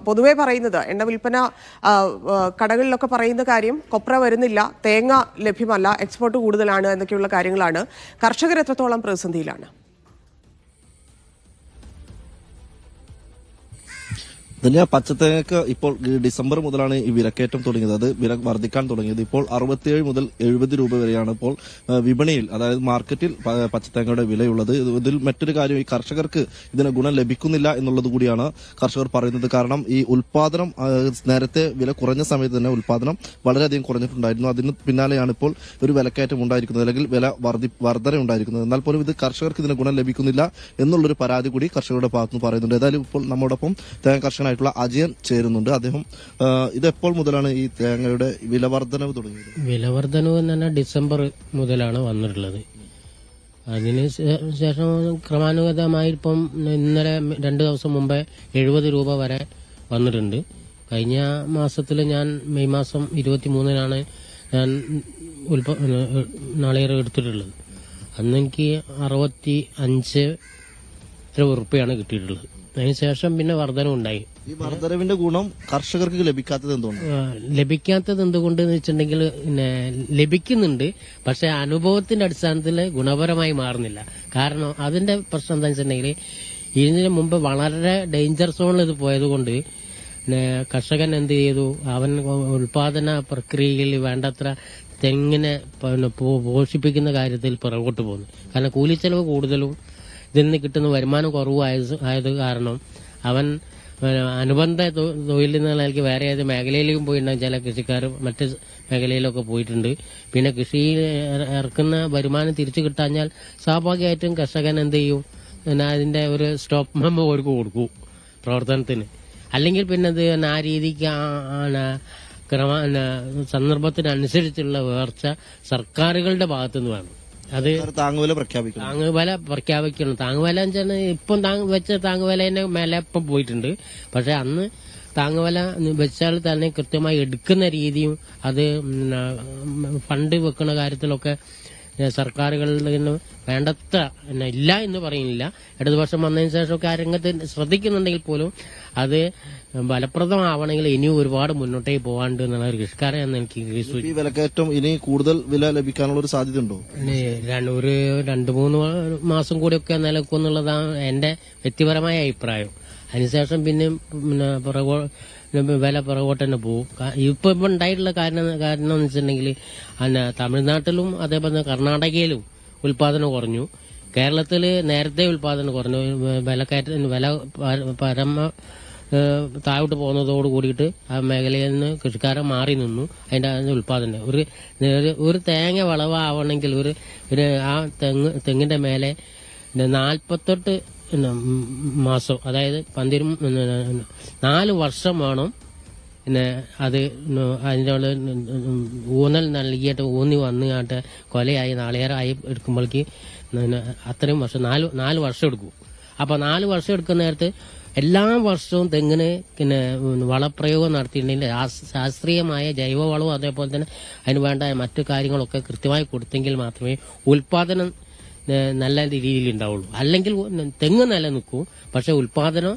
പൊതുവെ പറയുന്നത് എണ്ണ വിൽപ്പന കടകളിലൊക്കെ പറയുന്ന കാര്യം കൊപ്ര വരുന്നില്ല, തേങ്ങ ലഭ്യമല്ല, എക്സ്പോർട്ട് കൂടുതലാണ് എന്നൊക്കെയുള്ള കാര്യങ്ങളാണ്. കർഷകർ എത്രത്തോളം പ്രതിസന്ധിയിലാണ്? ഇതിന് പച്ചത്തേങ്ങക്ക് ഇപ്പോൾ ഡിസംബർ മുതലാണ് ഈ വിലക്കയറ്റം തുടങ്ങിയത്. അത് വില വർദ്ധിക്കാൻ തുടങ്ങിയത്. ഇപ്പോൾ 67 മുതൽ 70 രൂപ വരെയാണ് ഇപ്പോൾ വിപണിയിൽ, അതായത് മാർക്കറ്റിൽ പച്ചത്തേങ്ങയുടെ വിലയുള്ളത്. ഇതിൽ മറ്റൊരു കാര്യം, ഈ കർഷകർക്ക് ഇതിന് ഗുണം ലഭിക്കുന്നില്ല എന്നുള്ളത് കൂടിയാണ് കർഷകർ പറയുന്നത്. കാരണം ഈ ഉൽപാദനം നേരത്തെ വില കുറഞ്ഞ സമയത്ത് തന്നെ ഉൽപാദനം വളരെയധികം കുറഞ്ഞിട്ടുണ്ടായിരുന്നു. അതിന് പിന്നാലെയാണ് ഇപ്പോൾ ഒരു വിലക്കയറ്റം ഉണ്ടായിരിക്കുന്നത്, അല്ലെങ്കിൽ വില വർധന ഉണ്ടായിരിക്കുന്നത്. എന്നാൽ പോലും ഇത് കർഷകർക്ക് ഇതിന് ഗുണം ലഭിക്കുന്നില്ല എന്നുള്ളൊരു പരാതി കൂടി കർഷകരുടെ ഭാഗത്തുനിന്ന് പറയുന്നുണ്ട്. ഏതായാലും ഇപ്പോൾ നമ്മോടൊപ്പം തേങ്ങ കർഷകനായിട്ടുള്ള അജയൻ ചേരുന്നുണ്ട്. അദ്ദേഹം ഇതെപ്പോൾ മുതലാണ് ഈ തേങ്ങയുടെ വിലവർദ്ധനവ് തുടങ്ങിയത്? വിലവർദ്ധനവ് എന്ന് പറഞ്ഞാൽ ഡിസംബർ മുതലാണ് വന്നിട്ടുള്ളത്. അതിന് ശേഷം ക്രമാനുഗതമായി ഇപ്പം ഇന്നലെ 2 ദിവസം മുമ്പേ 70 രൂപ വരെ വന്നിട്ടുണ്ട്. കഴിഞ്ഞ മാസത്തിൽ ഞാൻ മെയ് മാസം 23-നാണ് ഞാൻ നാളികേരം എടുത്തിട്ടുള്ളത്. അന്ന് എനിക്ക് 65 ഉറുപ്പിയാണ് കിട്ടിയിട്ടുള്ളത്. അതിനുശേഷം പിന്നെ വർധനവുണ്ടായി. ഈ വർധനവിന്റെ ഗുണം കർഷകർക്ക് ലഭിക്കാത്തത് എന്തുകൊണ്ട്? ലഭിക്കാത്തത് എന്തുകൊണ്ടെന്ന് വെച്ചിട്ടുണ്ടെങ്കിൽ ലഭിക്കുന്നുണ്ട്, പക്ഷെ അനുഭവത്തിന്റെ അടിസ്ഥാനത്തിൽ ഗുണപരമായി മാറുന്നില്ല. കാരണം അതിന്റെ പ്രശ്നം എന്താ വെച്ചിട്ടുണ്ടെങ്കിൽ ഇതിനു മുമ്പ് വളരെ ഡേഞ്ചർ സോണിൽ ഇത് പോയതുകൊണ്ട് കർഷകൻ എന്ത് ചെയ്തു, അവൻ ഉൽപാദന പ്രക്രിയയിൽ വേണ്ടത്ര തെങ്ങിനെ പോഷിപ്പിക്കുന്ന കാര്യത്തിൽ പുറകോട്ട് പോകുന്നു. കാരണം കൂലിച്ചെലവ് കൂടുതലും ഇതിൽ നിന്ന് കിട്ടുന്ന വരുമാനം കുറവായത് കാരണം അവൻ അനുബന്ധ തൊഴിൽ നിലയ്ക്ക് വേറെ ഏത് മേഖലയിലേക്കും പോയിട്ടുണ്ടാകും. ചില കൃഷിക്കാർ മറ്റ് മേഖലയിലൊക്കെ പോയിട്ടുണ്ട്. പിന്നെ കൃഷിയിൽ ഇറക്കുന്ന വരുമാനം തിരിച്ചു കിട്ടാഞ്ഞാൽ സ്വാഭാവികമായിട്ടും കർഷകൻ എന്ത് ചെയ്യും, പിന്നെ അതിന്റെ ഒരു സ്റ്റോപ്പ് മെമ്മോ അവർക്ക് കൊടുക്കും പ്രവർത്തനത്തിന്. അല്ലെങ്കിൽ പിന്നെ അത് ആ രീതിക്ക് സന്ദർഭത്തിനനുസരിച്ചുള്ള ഉയർച്ച സർക്കാരുകളുടെ ഭാഗത്തുനിന്ന് വേണം. അത് താങ്ങുവില പ്രഖ്യാപിക്കണം. താങ്ങുവില വെച്ചാൽ ഇപ്പം വെച്ച താങ്ങുവില മേലെ ഇപ്പം പോയിട്ടുണ്ട്. പക്ഷെ അന്ന് താങ്ങുവില വെച്ചാൽ തന്നെ കൃത്യമായി എടുക്കുന്ന രീതിയും അത് ഫണ്ട് വെക്കുന്ന കാര്യത്തിലൊക്കെ സർക്കാരുകളിൽ നിന്ന് വേണ്ടത്ര ഇല്ല എന്ന് പറയുന്നില്ല. ഇടതുപക്ഷം വന്നതിന് ശേഷമൊക്കെ ആ രംഗത്ത് ശ്രദ്ധിക്കുന്നുണ്ടെങ്കിൽ പോലും അത് ഫലപ്രദമാവണമെങ്കിൽ ഇനിയും ഒരുപാട് മുന്നോട്ടേക്ക് പോകാണ്ട് എന്നുള്ള ഒരു കൃഷിക്കാരെന്ന് എനിക്ക് ഈ വിലക്കയറ്റം ഇനി കൂടുതൽ വില ലഭിക്കാനുള്ള ഒരു സാധ്യത ഉണ്ടോ? ഒരു 2-3 മാസം കൂടിയൊക്കെ നിലക്കുന്നുള്ളതാണ് എന്റെ വ്യക്തിപരമായ അഭിപ്രായം. അതിനുശേഷം പിന്നെ വില പുറകോട്ട് തന്നെ പോകും. ഇപ്പൊ ഉണ്ടായിട്ടുള്ള കാരണം എന്ന് വെച്ചിട്ടുണ്ടെങ്കിൽ തമിഴ്നാട്ടിലും അതേപോലെ കർണാടകയിലും ഉൽപാദനം കുറഞ്ഞു. കേരളത്തിൽ നേരത്തെ ഉൽപാദനം കുറഞ്ഞു. വില താഴോട്ട് പോകുന്നതോട് കൂടിയിട്ട് ആ മേഖലയിൽ നിന്ന് കൃഷിക്കാരൻ മാറി നിന്നു. അതിന്റെ ഉൽപാദനം ഒരു തേങ്ങ വിളവാവണമെങ്കിൽ ഒരു ആ തെങ്ങിന്റെ മേലെ 48 മാസം, അതായത് 4 വർഷം വേണം. പിന്നെ അത് അതിൻ്റെ ഊന്നൽ നൽകിയിട്ട് ഊന്നി വന്നുകാട്ട് കൊലയായി നാളികേരമായി എടുക്കുമ്പോഴേക്ക് അത്രയും വർഷം 4 വർഷം എടുക്കും. അപ്പൊ 4 വർഷം എടുക്കുന്ന നേരത്ത് എല്ലാ വർഷവും തെങ്ങിന് പിന്നെ വളപ്രയോഗം നടത്തിയിട്ടുണ്ടെങ്കിൽ ശാസ്ത്രീയമായ ജൈവവളവും അതേപോലെ തന്നെ അതിന് വേണ്ട മറ്റു കാര്യങ്ങളൊക്കെ കൃത്യമായി കൊടുത്തെങ്കിൽ മാത്രമേ ഉൽപാദനം നല്ല രീതിയിൽ ഉണ്ടാവുള്ളൂ. അല്ലെങ്കിൽ തെങ്ങ് നിലനിൽക്കും, പക്ഷെ ഉൽപാദനം